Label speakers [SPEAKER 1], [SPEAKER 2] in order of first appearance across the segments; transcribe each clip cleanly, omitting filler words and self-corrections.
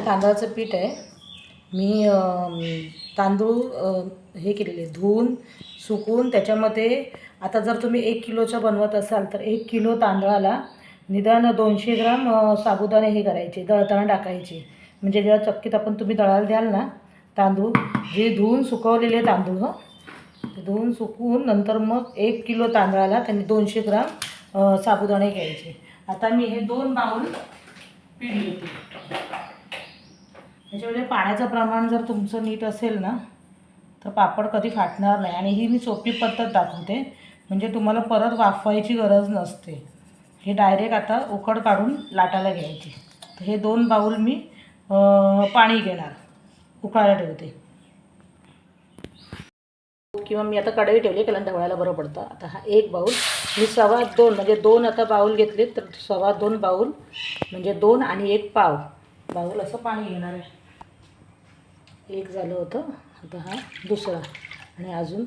[SPEAKER 1] तांदळाचं पीठ आहे. मी तांदूळ हे केलेले धुवून सुकवून त्याच्यामध्ये आता जर तुम्ही 1 किलोचं बनवत असाल तर 1 किलो तांदळाला निदान 200 ग्राम साबुदाणे हे करायचे, दळताना टाकायचे. म्हणजे जेव्हा चक्कीत तुम्ही दळायला द्याल ना तांदूळ, जे धुवून सुकवलेले तांदूळ ते धुवून सुकवून नंतर मग 1 किलो तांदळाला त्यांनी 200 ग्राम साबुदाणे घ्यायचे. आता मी हे 2 बाउल पीठ घेते. त्याच्यामध्ये पाण्याचं प्रमाण जर तुमचं नीट असेल ना तर पापड कधी फाटणार नाही. आणि ही मी सोपी पद्धत दाखवते म्हणजे तुम्हाला परत वाफवायची गरज नसते. हे डायरेक्ट आता उकड काढून लाटायला घ्यायची. तर हे 2 बाउल मी पाणी घेणार, उकळायला ठेवते. किंवा मी आता कढई ठेवली कारण ढवळायला बरं पडतं. आता हा 1 बाउल मी 2.25 म्हणजे 2 आता बाउल घेतले तर 2.25 बाउल म्हणजे 2 आणि 1 पाव बाउल असं पाणी घेणार आहे. 1 झालं होतं, आता हा दुसरा आणि अजून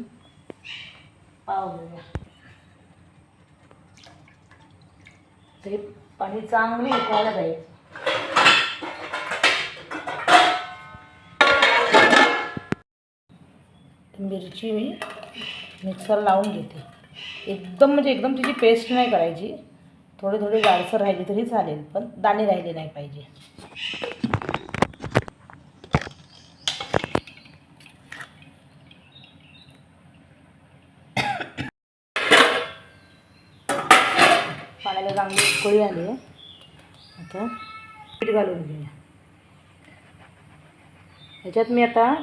[SPEAKER 1] पाव घेऊया. ते पाणी चांगलं उकळायला जाईल. मिरची मी मिक्सर लावून घेते. एकदम तिची पेस्ट नाही करायची, थोडी जाडसर राहिली तरी चालेल, पण दाणे राहिले नाही पाहिजे. पाण्याला चांगली उकळी आली आहे. आता मीठ घालून घेऊया. ह्याच्यात मी आता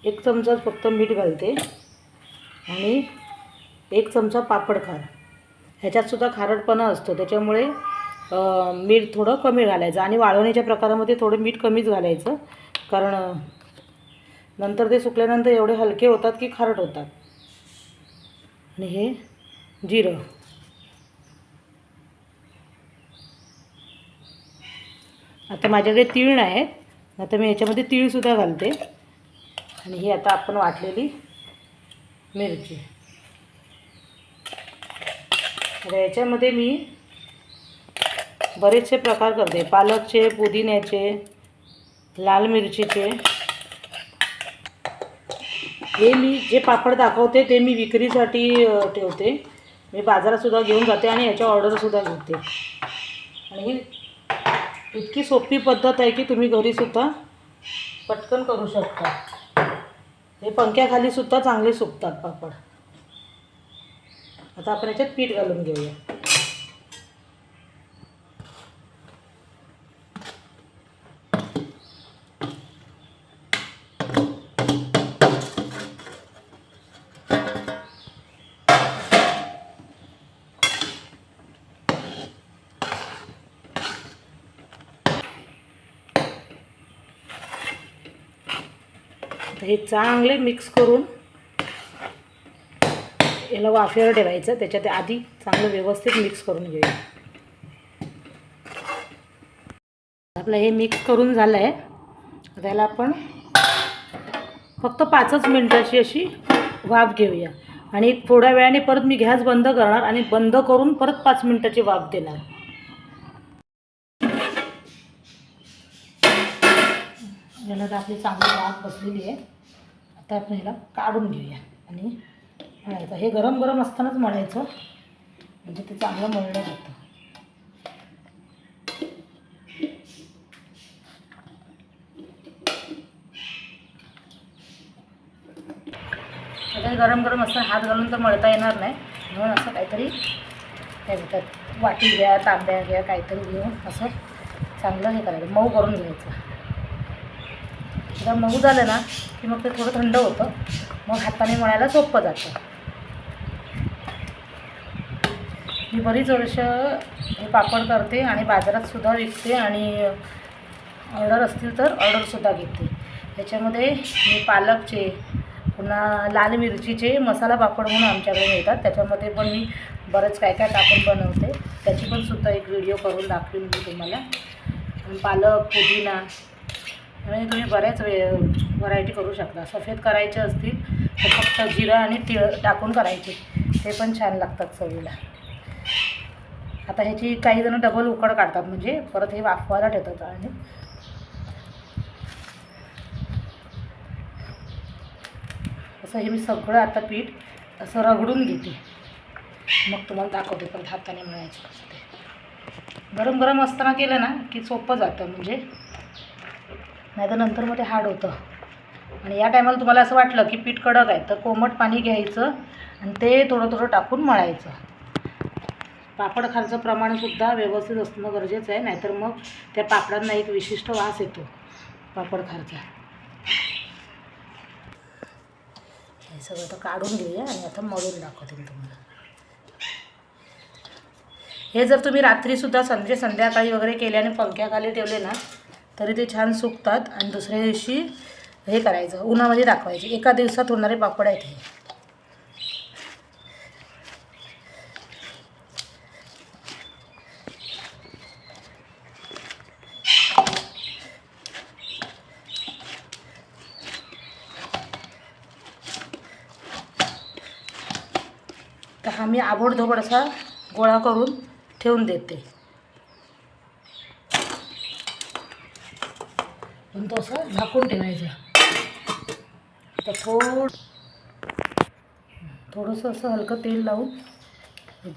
[SPEAKER 1] 1 चमचा फक्त मीठ घालते आणि 1 चमचा पापड खार. ह्याच्यातसुद्धा खारटपणा असतो, त्याच्यामुळे मीठ थोडं कमी घालायचं. आणि वाळवण्याच्या प्रकारामध्ये थोडं मीठ कमीच घालायचं, कारण नंतर ते सुकल्यानंतर एवढे हलके होतात की खारट होतात. आणि हे जिरं, आता माझ्याकडे तीळ नाही, आता मी ह्याच्यामध्ये तीळसुद्धा घालते. आणि ही आता आपण वाटलेली मिरची. आता याच्यामध्ये मी बरेचसे प्रकार करते, पालकचे, पुदिन्याचे, लाल मिरचीचे. हे मी जे पापड दाखवते ते मी विक्रीसाठी ठेवते. मी बाजारातसुद्धा घेऊन जाते आणि याच्या ऑर्डरसुद्धा घेते. आणि ही इतकी सोपी पद्धत आहे की तुम्ही घरीसुद्धा पटकन करू शकता. हे पंख्याखालीसुद्धा चांगले सुकतात पापड. आता आपण याच्यात पीठ घालून घेऊया. हे चांगले मिक्स करून याला वाफेवर ठेवायचं. त्याच्यात आधी चांगलं व्यवस्थित मिक्स करून घेऊया. आपलं हे मिक्स करून झालं आहे. त्याला आपण फक्त 5च मिनिटाची अशी वाफ घेऊया. आणि थोड्या वेळाने परत मी गॅस बंद करणार आणि बंद करून परत 5 मिनिटाची वाफ देणार. याला तर आपली चांगली वाफ बसलेली आहे. आता आपण ह्याला काढून घेऊया आणि मळायचं. हे गरम गरम असतानाच मळायचं म्हणजे ते चांगलं मळलं जातं. आता गरम गरम असताना हात घालून तर मळता येणार नाही, म्हणून असं काहीतरी काय म्हणतात, वाटी घ्या, तांब्या घ्या, काहीतरी घेऊन असं चांगलं हे करायचं, मऊ करून घ्यायचं. एकदा मऊ झालं ना की मग ते थोडं थंड होतं, मग हाताने मळायला सोपं जातं. मी बरीच वर्ष हे पापड करते आणि बाजारातसुद्धा विकते आणि ऑर्डर असतील तर ऑर्डरसुद्धा घेते. याच्यामध्ये मी पालकचे, पुन्हा लाल मिरचीचे मसाला पापड म्हणून आमच्याकडे मिळतात, त्याच्यामध्ये पण मी बरंच काय काय टाकून बनवते. त्याची पण सुद्धा एक व्हिडिओ करून दाखवेन मी तुम्हाला. पालक, पुदिना आणि तुम्ही बऱ्याच व्हरायटी करू शकता. सफेद करायचे असतील तर फक्त जिरं आणि तीळ टाकून करायचे, ते पण छान लागतात चवीला. आता ह्याची काही जण डबल उकड काढतात, म्हणजे परत हे वाफवायला ठेवतात. आणि तसं हे मी सगळं आता पीठ असं रगडून घेते, मग तुम्हाला दाखवते पण हाताने मळायचं कसं ते. गरम गरम असताना केलं ना की सोपं जातं, म्हणजे नाहीतर नंतर मग ते हार्ड होतं. आणि या टायमाला तुम्हाला असं वाटलं की पीठ कडक आहे तर कोमट पाणी घ्यायचं आणि ते थोडं थोडं टाकून मळायचं. पापड खारचं प्रमाणसुद्धा व्यवस्थित असणं गरजेचं आहे, नाहीतर मग त्या पापडांना एक विशिष्ट वास येतो पापड खारचा. हे सगळं तर काढून घेऊया आणि आता मळून दाखवते मी तुम्हाला. हे जर तुम्ही रात्रीसुद्धा संध्याकाळी वगैरे केल्याने पंख्याखाली ठेवले ना तरी ते छान सुकतात आणि दुसऱ्या दिवशी हे करायचं, उन्हामध्ये दाखवायचे. एका दिवसात होणारे पापड आहेत हे. तर हा मी आबोडधोबड असा गोळा करून ठेवून देते, पण तो असं झाकून ठेवायचं. तर थोडंसं असं हलकं तेल लावून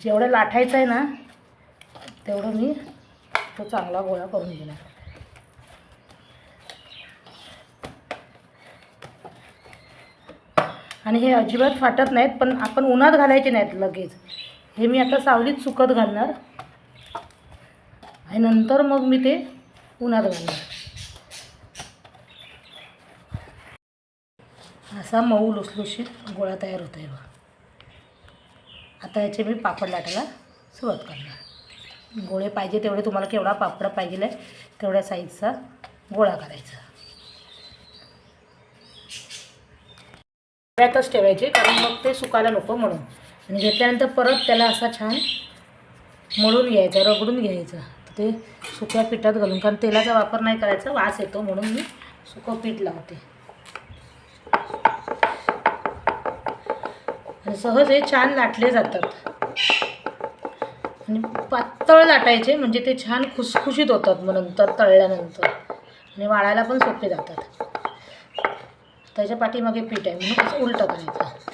[SPEAKER 1] जेवढं लाटायचं आहे ना तेवढं मी तो चांगला गोळा करून घेणार. आणि हे अजिबात फाटत नाहीत, पण आपण उन्हात घालायचे नाहीत लगेच. हे मी आता सावलीत सुकत घालणार आणि नंतर मग मी ते उन्हात घालणार. असा मऊ लुसलुशीत गोळा तयार होतो आहे बघा. आता याचे मी पापड लाटायला सुरुवात करणार. गोळे पाहिजे तेवढे, तुम्हाला केवढा पापड पाहिजे आहे तेवढ्या साईजचा गोळा करायचा. त्यातच ठेवायचे कारण मग ते सुकायला नको म्हणून. आणि घेतल्यानंतर परत त्याला असा छान मळून घ्यायचा, रगडून घ्यायचा. तर ते सुक्या पिठात घालून, कारण तेलाचा वापर नाही करायचा, वास येतो म्हणून मी सुकं पीठ लावते. आणि सहज हे छान लाटले जातात. आणि पातळ लाटायचे म्हणजे ते छान खुसखुशीत होतात मग नंतर तळल्यानंतर, आणि वाळायला पण सोपे जातात. त्याच्या पाठीमागे पीठ आहे म्हणून असं उलटं करायचं.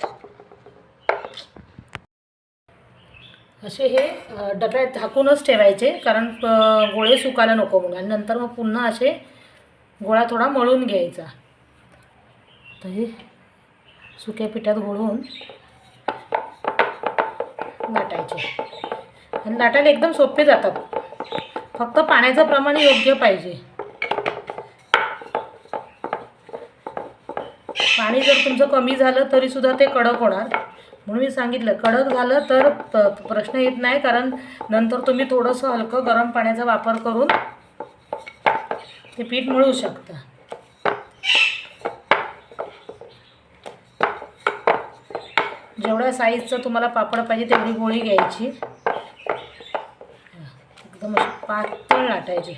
[SPEAKER 1] असे हे डब्यात झाकूनच ठेवायचे कारण गोळे सुकायला नको म्हणून. आणि नंतर मग पुन्हा असे गोळा थोडा मळून घ्यायचा. तर हे सुक्या पिठात घोळून लाटायचे. आणि लाटायला एकदम सोपे जातात, फक्त पाण्याचं प्रमाण योग्य पाहिजे. पाणी जर तुमचं कमी झालं तरीसुद्धा ते कडक होणार, म्हणून मी सांगितलं कडक झालं तर प्रश्न येत नाही, कारण नंतर तुम्ही थोडंसं हलकं गरम पाण्याचा वापर करून ते पीठ मळू शकता. जेवढ्या साईजचं तुम्हाला पापड पाहिजे तेवढी गोळी घ्यायची, एकदम अशी पातळ लाटायची.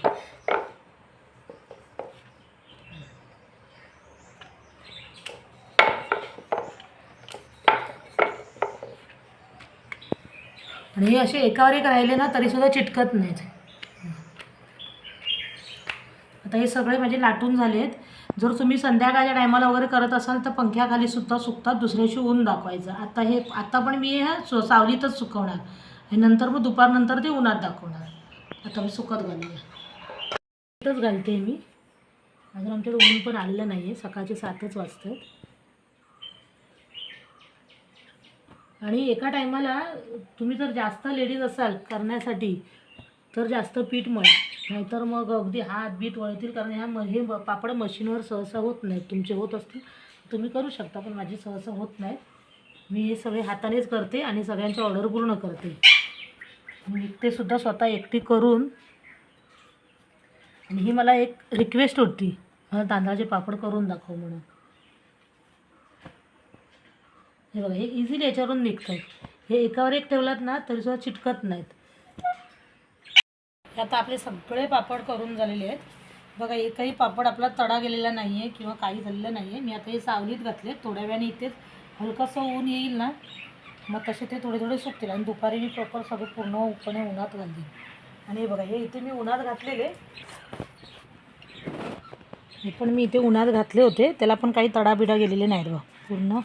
[SPEAKER 1] आणि हे असे एकावर एक राहिले ना तरीसुद्धा चिटकत नाहीत. आता हे सगळे माझे लाटून झाले आहेत. जर तुम्ही संध्याकाळच्या टायमाला वगैरे करत असाल तर पंख्याखाली सुद्धा सुकतात, दुसऱ्या दिवशी ऊन दाखवायचं. आता पण मी हे सावलीतच सुकवणार आणि नंतर मग दुपारनंतर ते उन्हात दाखवणार. आता मी सुकत घालूया, इथंच घालते मी. अजून आमच्याकडे ऊन पण आलेलं नाही आहे, सकाळचे 7च वाजतात. आणि एका टायमाला तुम्ही जर जास्त लेडीज असाल करण्यासाठी तर जास्त पीठ मळा, नाहीतर मग अगदी हात बीट वळतील, कारण हे पापड मशीनवर सहसा होत नाहीत. तुमचे होत असतील तुम्ही करू शकता, पण माझी सहसा होत नाहीत. मी हे सगळे हातानेच करते आणि सगळ्यांची ऑर्डर पूर्ण करते. मी ते सुद्धा स्वतः एकटी करून. आणि ही मला एक रिक्वेस्ट होती, मला तांदळाचे पापड करून दाखव म्हणून. हे बघा, हे इझिली याच्यावरून निघतात. हे एकावर एक ठेवलात ना तरीसुद्धा चिटकत नाहीत. आता आपले सगळे पापड करून झालेले आहेत बघा. एकही पापड आपला तडा गेलेला नाही आहे किंवा काही झालेलं नाही आहे. मी आता हे सावलीत घातले, थोड्या वेळाने इथेच हलकंसं ऊन येईल ना मग तसे ते थोडे थोडे सुकतील. आणि दुपारी मी प्रॉपर सगळं पूर्णपणे उन्हात घालते. आणि हे बघा, हे इथे मी उन्हात घातलेले, हे पण मी इथे उन्हात घातले होते, त्याला पण काही तडाबिडा गेलेले नाहीत बघ. पूर्ण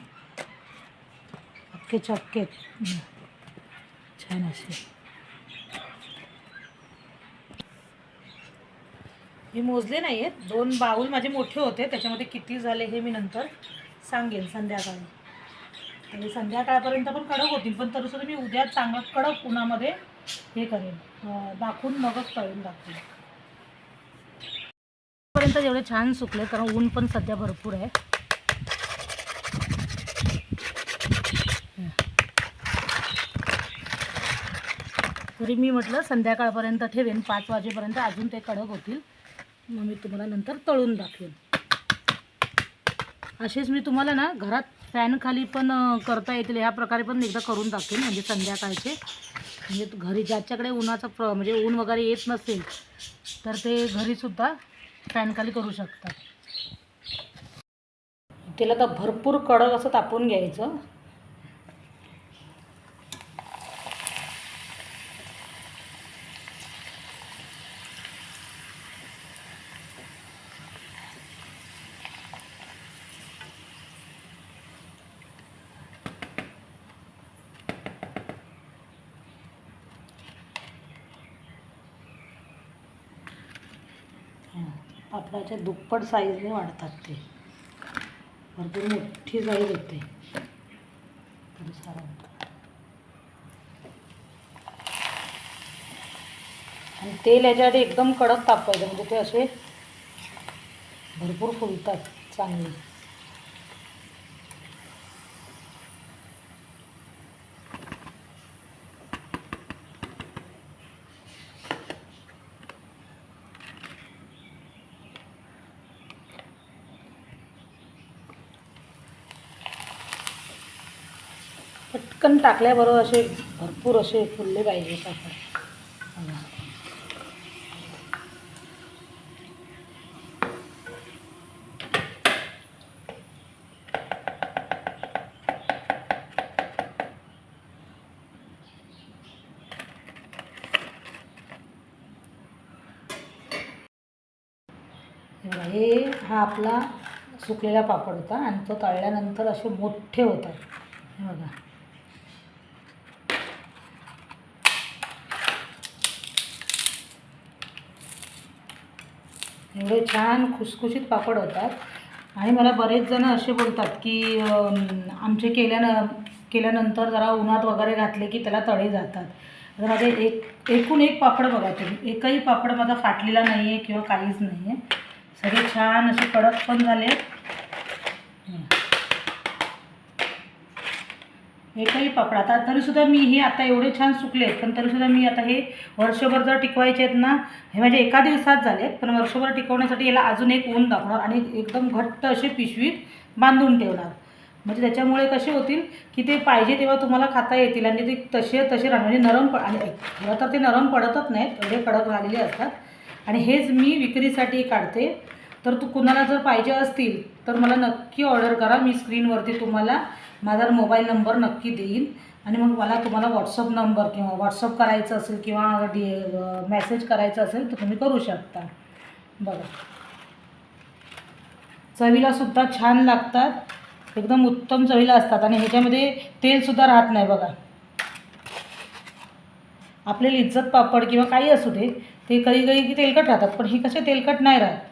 [SPEAKER 1] चक्के चक्के छान असे. मी मोजले नाही आहेत, 2 बाउल माझे मोठे होते, त्याच्यामध्ये किती झाले हे मी नंतर सांगेन संध्याकाळी. आणि संध्याकाळपर्यंत पण कडक होतील, पण तरीसुद्धा मी उद्या चांगलं कडक उन्हामध्ये हे करेन, दाखवून मगच तळून दाखवेन. पर्यंत जेवढे छान सुकले, कारण ऊन पण सध्या भरपूर आहे. तरी मी म्हटलं संध्याकाळपर्यंत ठेवेन, 5 वाजेपर्यंत अजून ते कडक होतील, मग मी तुम्हाला नंतर तळून दाखवेन. असेच मी तुम्हाला ना घरात फॅनखाली पण करता येतील ह्या प्रकारे पण एकदा करून दाखवेन, म्हणजे संध्याकाळचे. म्हणजे घरी ज्याच्याकडे उन्हाचा म्हणजे ऊन वगैरे येत नसेल तर ते घरीसुद्धा फॅनखाली करू शकतात. त्याला तर भरपूर कडक असं तापवून घ्यायचं. पापडाच्या दुप्पट साईजने वाढतात ते, भरपूर मोठी साईज होते. आणि तेल याच्यासाठी एकदम कडक तापवायचं, म्हणजे ते असे भरपूर फुलतात चांगले. पटकन टाकल्याबरोबर असे भरपूर असे फुलले पाहिजे पापड. हा आपला सुकलेला पापड होता आणि तो तळल्यानंतर असे मोठे होतात. हे बघा, एवढे छान खुसखुशीत पापड होतात. आणि मला बरेच जण असे बोलतात की आमचे केल्यानंतर जरा उन्हात वगैरे घातले की त्याला तळे जातात. तर माझे एकूण एक पापड बघा तुम्ही, एकही पापड माझा फाटलेला नाही आहे किंवा काहीच नाही आहे. सगळे छान असे कडक पण झाले. एकही पापड आता तरीसुद्धा मी हे आता एवढे छान सुकले, पण तरीसुद्धा मी आता हे वर्षभर जर टिकवायचे आहेत ना, हे माझे एका दिवसात झाले, पण वर्षभर टिकवण्यासाठी याला अजून एक ऊन दाखवणार आणि एकदम घट्ट असे पिशवीत बांधून ठेवणार. म्हणजे त्याच्यामुळे कसे होतील की ते पाहिजे तेव्हा तुम्हाला खाता येतील आणि ते तसे राहणार. म्हणजे नरम आणि खरं तर ते नरम पडतच नाहीत, एवढे कडक झालेले असतात. आणि हेच मी विक्रीसाठी काढते. तर कुणाला जर पाहिजे असतील तर मला नक्की ऑर्डर करा. मी स्क्रीनवरती तुम्हाला माझा मोबाईल नंबर नक्की देईन आणि मग मला तुम्हाला व्हॉट्सअप नंबर किंवा व्हॉट्सअप करायचं असेल किंवा मेसेज करायचं असेल तर तुम्ही करू शकता. बघा, चवीलासुद्धा छान लागतात, एकदम उत्तम चवीला असतात आणि ह्याच्यामध्ये तेलसुद्धा राहत नाही. बघा, आपले लिज्जत पापड किंवा काही असू दे ते काही तेलकट राहतात, पण हे कसे तेलकट नाही राहत.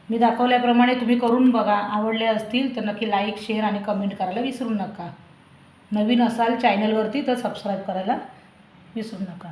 [SPEAKER 1] मी दाखवल्याप्रमाणे तुम्ही करून बघा. आवडले असतील तर नक्की लाईक, शेअर आणि कमेंट करायला विसरू नका. नवीन असाल चॅनलवरती तर सबस्क्राईब करायला विसरू नका.